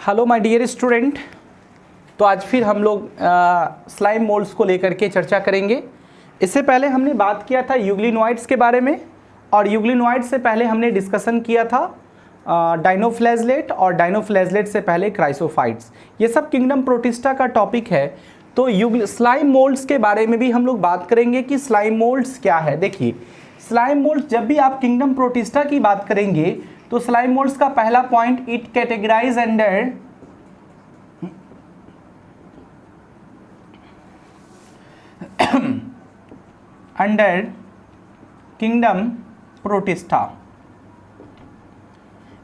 Hello my dear student. तो आज फिर हम लोग स्लाइम मोल्ड्स को लेकर के चर्चा करेंगे। इससे पहले हमने बात किया था यूग्लिनोइड्स के बारे में, और यूग्लिनोइड्स से पहले हमने डिस्कशन किया था डाइनोफ्लैजलेट, और डाइनोफ्लैजलेट से पहले क्राइसोफाइट्स। ये सब किंगडम प्रोटिस्टा का टॉपिक है। तो स्लाइम मोल्ड्स के बारे में भी हम लोग बात करेंगे कि स्लाइम मोल्ड्स क्या है। देखिए, स्लाइम मोल्ड्स जब भी आप किंगडम प्रोटिस्टा की बात करेंगे तो स्लाइम मोल्ड्स का पहला point, it categorise under kingdom protista.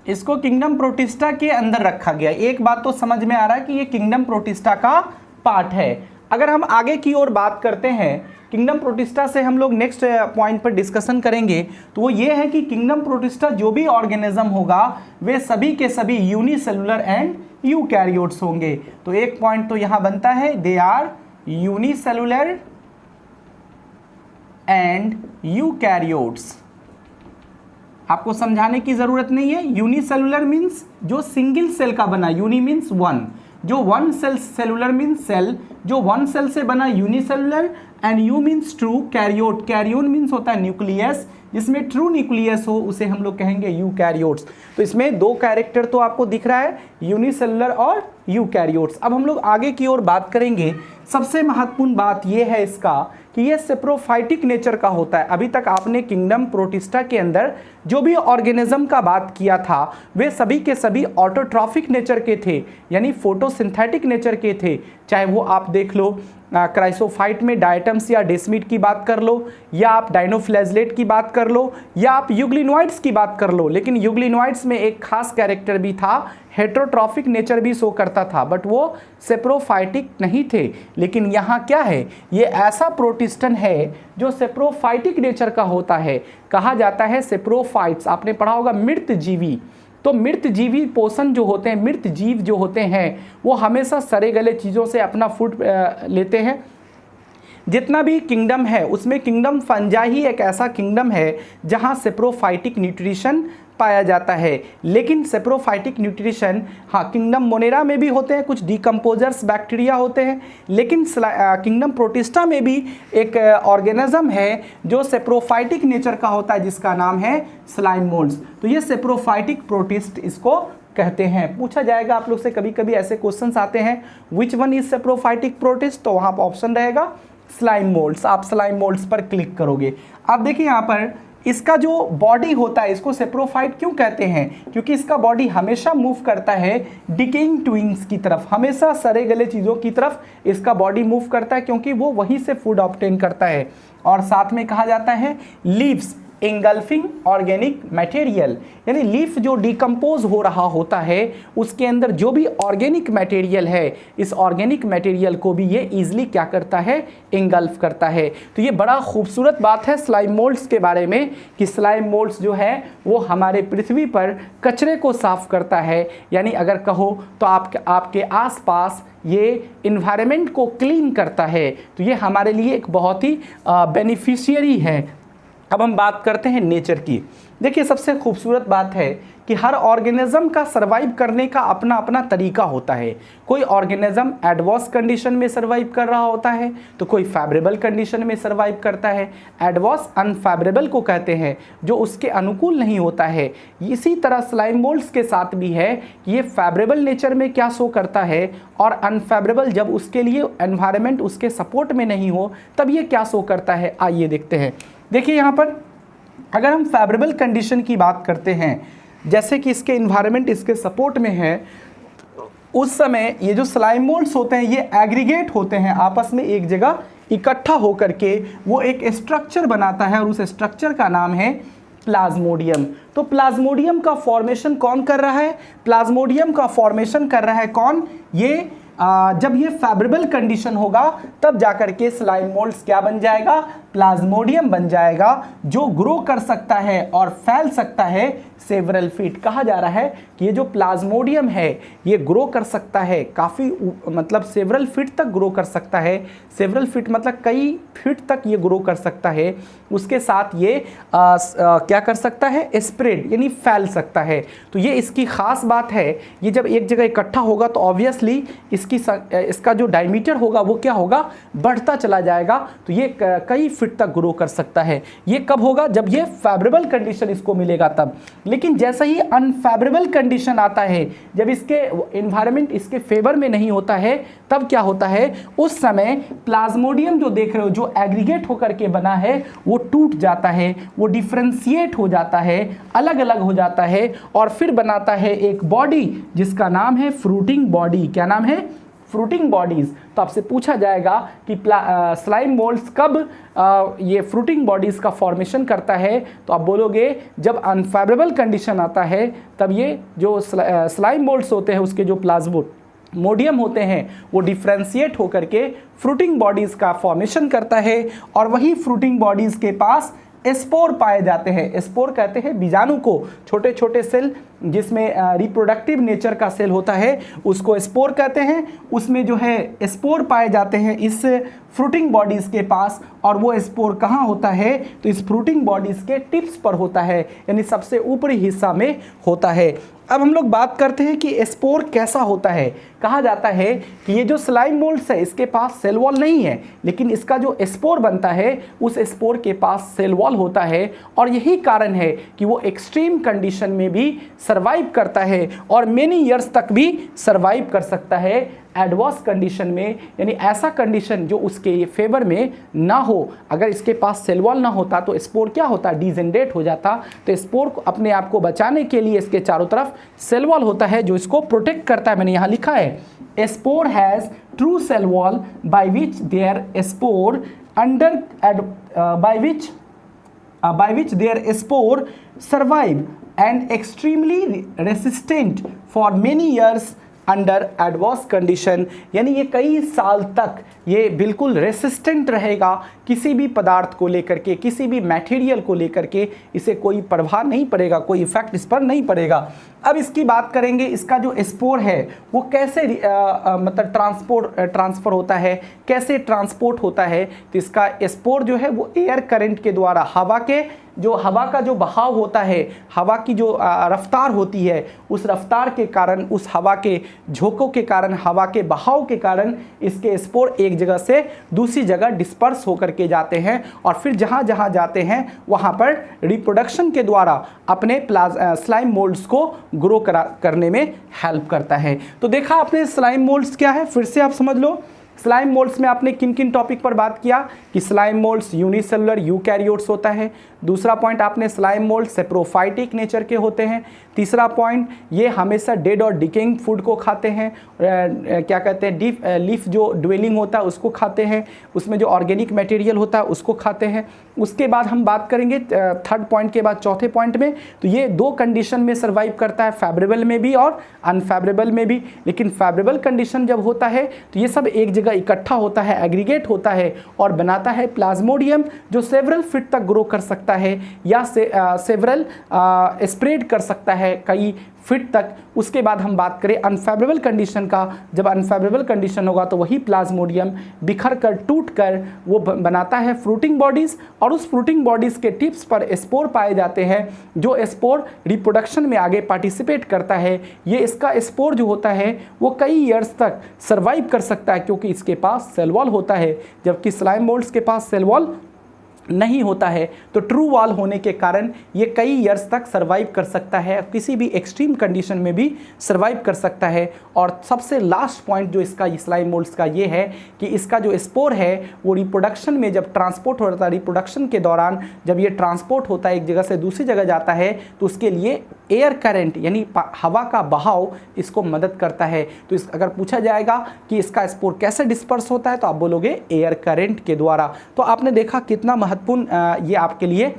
इसको किंगडम प्रोटिस्टा के अंदर रखा गया। एक बात तो समझ में आ रहा है कि ये किंगडम प्रोटिस्टा का पार्ट है। अगर हम आगे की ओर बात करते हैं, किंगडम प्रोटिस्टा से हम लोग नेक्स्ट पॉइंट पर डिस्कशन करेंगे, तो वो ये है कि किंगडम प्रोटिस्टा जो भी ऑर्गेनिज्म होगा वे सभी के सभी यूनिसेलुलर एंड यूकैरियोट्स होंगे। तो एक पॉइंट तो यहां बनता है, they are unicellular and eukaryotes. आपको समझाने की जरूरत नहीं है। यूनिसेलुलर मीन्स जो सिंगल सेल का बना, यूनि मीन्स वन, जो one cell, cellular means cell, जो वन सेल से बना unicellular, and eu means true, karyote, karyon means होता है न्यूक्लियस, जिसमें ट्रू न्यूक्लियस हो उसे हम लोग कहेंगे यूकैरियोट्स। तो इसमें दो कैरेक्टर तो आपको दिख रहा है, यूनिसेलुलर और यूकैरियोट्स। अब हम लोग आगे की ओर बात करेंगे। सबसे महत्वपूर्ण बात यह है इसका कि यह सेप्रोफाइटिक नेचर का होता है। अभी तक आपने किंगडम प्रोटिस्टा के अंदर जो भी ऑर्गेनिज्म का बात किया था वे सभी के सभी ऑटोट्रॉफिक नेचर के थे, यानी फोटोसिंथेटिक नेचर के थे। चाहे वो आप देख लो क्राइसोफाइट में डायटम्स या डेस्मिड की बात कर लो, या आप डाइनोफ्लैजलेट की बात कर लो, या आप यूग्लिनोइड्स की बात कर लो। लेकिन यूग्लिनोइड्स में एक खास कैरेक्टर भी था, हेट्रोट्रॉफिक नेचर भी शो करता था, बट वो सेप्रोफाइटिक नहीं थे। लेकिन यहाँ क्या है, ये ऐसा प्रोटिस्टन है जो सेप्रोफाइटिक नेचर का होता है। कहा जाता है सेप्रोफाइट्स, आपने पढ़ा होगा मृत जीवी। तो मृत जीवी पोषण जो होते हैं, मृत जीव जो होते हैं, वो हमेशा सड़े गले चीज़ों से अपना फूड लेते हैं। जितना भी किंगडम है उसमें किंगडम फंजाई ही एक ऐसा किंगडम है जहां सेप्रोफाइटिक न्यूट्रिशन पाया जाता है। लेकिन सेप्रोफाइटिक न्यूट्रिशन, हाँ, किंगडम मोनेरा में भी होते हैं, कुछ डिकम्पोजर्स बैक्टीरिया होते हैं, लेकिन किंगडम प्रोटिस्टा में भी एक ऑर्गेनिज्म है जो सेप्रोफाइटिक नेचर का होता है, जिसका नाम है स्लाइम मोल्ड्स। तो ये सेप्रोफाइटिक प्रोटिस्ट इसको कहते हैं। पूछा जाएगा आप लोग से, कभी कभी ऐसे क्वेश्चंस आते हैं, which one is saprophytic protist, तो वहाँ पर ऑप्शन रहेगा स्लाइम मोल्ड्स। आप स्लाइम मोल्ड्स पर क्लिक करोगे। अब देखिए यहाँ पर इसका जो बॉडी होता है, इसको सेप्रोफाइट क्यों कहते हैं, क्योंकि इसका बॉडी हमेशा मूव करता है डिकेइंग ट्विंग्स की तरफ, हमेशा सड़े गले चीज़ों की तरफ इसका बॉडी मूव करता है, क्योंकि वो वहीं से फूड ऑब्टेन करता है। और साथ में कहा जाता है लीव्स इंगल्फिंग ऑर्गेनिक मटेरियल, यानी लीफ जो डिकम्पोज हो रहा होता है उसके अंदर जो भी ऑर्गेनिक मटेरियल है, इस ऑर्गेनिक मटेरियल को भी ये ईजिली क्या करता है, इंगल्फ करता है। तो ये बड़ा खूबसूरत बात है स्लाइम मोल्ड्स के बारे में कि स्लाइम मोल्ड्स जो है वो हमारे पृथ्वी पर कचरे को साफ करता है, यानी अगर कहो तो आपके आसपास ये इन्वायरमेंट को क्लीन करता है। तो ये हमारे लिए एक बहुत ही बेनिफिशियरी है। अब हम बात करते हैं नेचर की। देखिए, सबसे खूबसूरत बात है कि हर ऑर्गेनिज्म का सर्वाइव करने का अपना अपना तरीका होता है। कोई ऑर्गेनिज्म एडवर्स कंडीशन में सर्वाइव कर रहा होता है, तो कोई फेवरेबल कंडीशन में सर्वाइव करता है। एडवर्स अनफेवरेबल को कहते हैं, जो उसके अनुकूल नहीं होता है। इसी तरह स्लाइम मोल्ड्स के साथ भी है कि ये फेवरेबल नेचर में क्या शो करता है, और अनफेवरेबल जब उसके लिए एनवायरनमेंट उसके सपोर्ट में नहीं हो तब ये क्या शो करता है। आइए देखते हैं। देखिए यहाँ पर अगर हम फेवरेबल कंडीशन की बात करते हैं, जैसे कि इसके इन्वायरमेंट इसके सपोर्ट में है, उस समय ये जो स्लाइम मोल्ड्स होते हैं ये एग्रीगेट होते हैं, आपस में एक जगह इकट्ठा होकर के वो एक स्ट्रक्चर बनाता है, और उस स्ट्रक्चर का नाम है प्लाज्मोडियम। तो प्लाज्मोडियम का फॉर्मेशन कौन कर रहा है, प्लाज्मोडियम का फॉर्मेशन कर रहा है कौन, जब ये फेवरेबल कंडीशन होगा तब जाकर के स्लाइम मोल्ड्स क्या बन जाएगा, प्लाज्मोडियम बन जाएगा जो ग्रो कर सकता है और फैल सकता है सेवरल फीट। कहा जा रहा है कि ये जो प्लाज्मोडियम है ये ग्रो कर सकता है काफ़ी, मतलब सेवरल फीट तक ग्रो कर सकता है। सेवरल फीट मतलब कई फीट तक ये ग्रो कर सकता है। उसके साथ ये क्या कर सकता है, स्प्रेड यानी फैल सकता है। तो ये इसकी ख़ास बात है। ये जब एक जगह इकट्ठा होगा तो ऑब्वियसली इसका जो डायमीटर होगा वो क्या होगा, बढ़ता चला जाएगा। तो ये कई फीट तक ग्रो कर सकता है। ये कब होगा, जब ये फेवरेबल कंडीशन इसको मिलेगा तब। लेकिन जैसा ही अनफेवरेबल कंडीशन आता है, जब इसके एनवायरनमेंट इसके फेवर में नहीं होता है, तब क्या होता है, उस समय प्लाज्मोडियम जो देख रहे हो जो एग्रीगेट होकर के बना है वो टूट जाता है, वो डिफरेंशिएट हो जाता है, अलग अलग हो जाता है और फिर बनाता है एक बॉडी जिसका नाम है फ्रूटिंग बॉडी। क्या नाम है, फ्रूटिंग बॉडीज। तो आपसे पूछा जाएगा कि स्लाइम मोल्ड्स कब ये फ्रूटिंग बॉडीज का फॉर्मेशन करता है, तो आप बोलोगे जब अनफेवरेबल कंडीशन आता है तब ये जो स्लाइम मोल्ड्स होते हैं उसके जो प्लाज्मोडियम होते हैं वो डिफरेंशिएट होकर के फ्रूटिंग बॉडीज का फॉर्मेशन करता है और वही फ्रूटिंग बॉडीज के पास स्पोर पाए जाते हैं। स्पोर कहते हैं बीजाणु को, छोटे छोटे सेल जिसमें रिप्रोडक्टिव नेचर का सेल होता है उसको स्पोर कहते हैं। उसमें जो है स्पोर पाए जाते हैं इस फ्रूटिंग बॉडीज़ के पास, और वो स्पोर कहाँ होता है, तो इस फ्रूटिंग बॉडीज़ के टिप्स पर होता है, यानी सबसे ऊपरी हिस्सा में होता है। अब हम लोग बात करते हैं कि स्पोर कैसा होता है। कहा जाता है कि ये जो स्लाइम मोल्ड्स है इसके पास सेल वॉल नहीं है, लेकिन इसका जो स्पोर बनता है उस स्पोर के पास सेल वॉल होता है और यही कारण है कि वो एक्सट्रीम कंडीशन में भी सर्वाइव करता है और मेनी ईयर्स तक भी सर्वाइव कर सकता है एडवर्स कंडीशन में, यानी ऐसा कंडीशन जो उसके फेवर में ना हो। अगर इसके पास सेल वॉल ना होता तो स्पोर क्या होता, डिजेनरेट हो जाता। तो स्पोर को अपने आप को बचाने के लिए इसके चारों तरफ सेल वॉल होता है जो इसको प्रोटेक्ट करता है। मैंने यहाँ लिखा है spore has true cell wall by which their spore under by which their spore survive and extremely resistant for many years under adverse condition, यानी ये कई साल तक ये बिल्कुल रेसिस्टेंट रहेगा किसी भी पदार्थ को लेकर के, किसी भी मटेरियल को लेकर के, इसे कोई प्रभाव नहीं पड़ेगा, कोई इफेक्ट इस पर नहीं पड़ेगा। अब इसकी बात करेंगे, इसका जो स्पोर है वो कैसे मतलब ट्रांसफ़र होता है, कैसे ट्रांसपोर्ट होता है। तो इसका स्पोर जो है वो एयर करंट के द्वारा, हवा का जो बहाव होता है, हवा की जो रफ्तार होती है, उस रफ्तार के कारण, उस हवा के झोंकों के कारण, हवा के बहाव के कारण इसके स्पोर एक जगह से दूसरी जगह डिस्पर्स होकर के जाते हैं और फिर जहाँ जहाँ जाते हैं वहाँ पर रिप्रोडक्शन के द्वारा अपने स्लाइम मोल्ड्स को ग्रो करने में हेल्प करता है। तो देखा आपने स्लाइम मोल्ड्स क्या है, फिर से आप समझ लो। स्लाइम मोल्ड्स में आपने किन किन टॉपिक पर बात किया कि स्लाइम मोल्ड्स यूनिसेलुलर यूकैरियोट्स होता है। दूसरा पॉइंट आपने स्लाइम मोल्ड्स सेप्रोफाइटिक नेचर के होते हैं। तीसरा पॉइंट ये हमेशा डेड और डिकेइंग फूड को खाते हैं, क्या कहते हैं लीफ जो ड्वेलिंग होता है उसको खाते हैं, उसमें जो ऑर्गेनिक मटेरियल होता है उसको खाते हैं। उसके बाद हम बात करेंगे थर्ड पॉइंट के बाद चौथे पॉइंट में, तो ये दो कंडीशन में सर्वाइव करता है, फेवरेबल में भी और अनफेवरेबल में भी। लेकिन फेवरेबल कंडीशन जब होता है तो ये सब एक जगह इकट्ठा होता है, एग्रीगेट होता है और बनाता है प्लाज्मोडियम जो सेवरल फीट तक ग्रो कर सकता है या सेवरल स्प्रेड कर सकता है कई फीट तक। उसके बाद हम बात करें अनफेवरेबल कंडीशन का, जब अनफेवरेबल कंडीशन होगा तो वही प्लाज्मोडियम बिखर कर, टूट कर वो बनाता है फ्रूटिंग बॉडीज़ और उस फ्रूटिंग बॉडीज़ के टिप्स पर स्पोर पाए जाते हैं जो स्पोर रिप्रोडक्शन में आगे पार्टिसिपेट करता है। ये इसका स्पोर जो होता है वो कई ईयर्स तक सर्वाइव कर सकता है क्योंकि इसके पास सेल वॉल होता है, जबकि स्लाइम मोल्ड्स के पास सेल वॉल नहीं होता है। तो ट्रू वॉल होने के कारण ये कई ईयर्स तक सर्वाइव कर सकता है, किसी भी एक्सट्रीम कंडीशन में भी सर्वाइव कर सकता है। और सबसे लास्ट पॉइंट जो इसका स्लाइम मोल्ड्स का ये है कि इसका जो स्पोर है वो रिप्रोडक्शन में जब ट्रांसपोर्ट होता है, रिप्रोडक्शन के दौरान जब ये ट्रांसपोर्ट होता है, एक जगह से दूसरी जगह जाता है, तो उसके लिए एयर करंट यानी हवा का बहाव इसको मदद करता है। तो अगर पूछा जाएगा कि इसका स्पोर कैसे डिस्पर्स होता है तो आप बोलोगे एयर करंट के द्वारा। तो आपने देखा कितना महत्वपूर्ण ये आपके लिए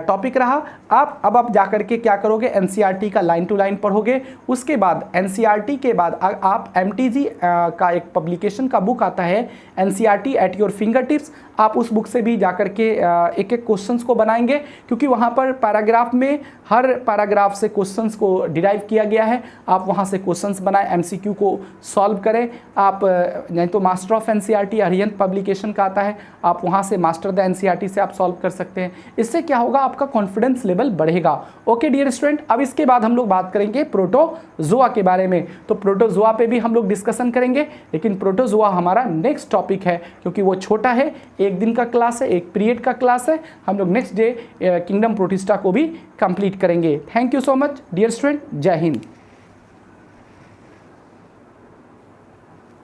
टॉपिक रहा। अब आप जाकर के क्या करोगे, एनसीईआरटी का लाइन टू लाइन पढ़ोगे। उसके बाद एनसीईआरटी के बाद आप एमटीजी का एक पब्लिकेशन का बुक आता है NCERT at your finger tips, आप उस बुक से भी जाकर के एक एक क्वेश्चंस को बनाएंगे, क्योंकि वहाँ पर पैराग्राफ में हर पैराग्राफ से क्वेश्चंस को डिराइव किया गया है। आप वहाँ से क्वेश्चंस बनाएं, एमसीक्यू को सॉल्व करें। आप नहीं तो master of NCERT Arihant publication का आता है, आप वहाँ से मास्टर द एनसीईआरटी से आप सॉल्व कर सकते हैं। इससे क्या होगा, आपका कॉन्फिडेंस लेवल बढ़ेगा। ओके डियर स्टूडेंट, अब इसके बाद हम लोग बात करेंगे प्रोटोजोआ के बारे में। तो प्रोटोजोआ पे भी हम लोग डिस्कशन करेंगे, लेकिन प्रोटोजोआ हमारा नेक्स्ट टॉपिक है, क्योंकि वो छोटा है, एक दिन का क्लास है, एक पीरियड का क्लास है। हम लोग नेक्स्ट डे किंगडम प्रोटिस्टा को भी कंप्लीट करेंगे। Thank you so much dear student, जय हिंद।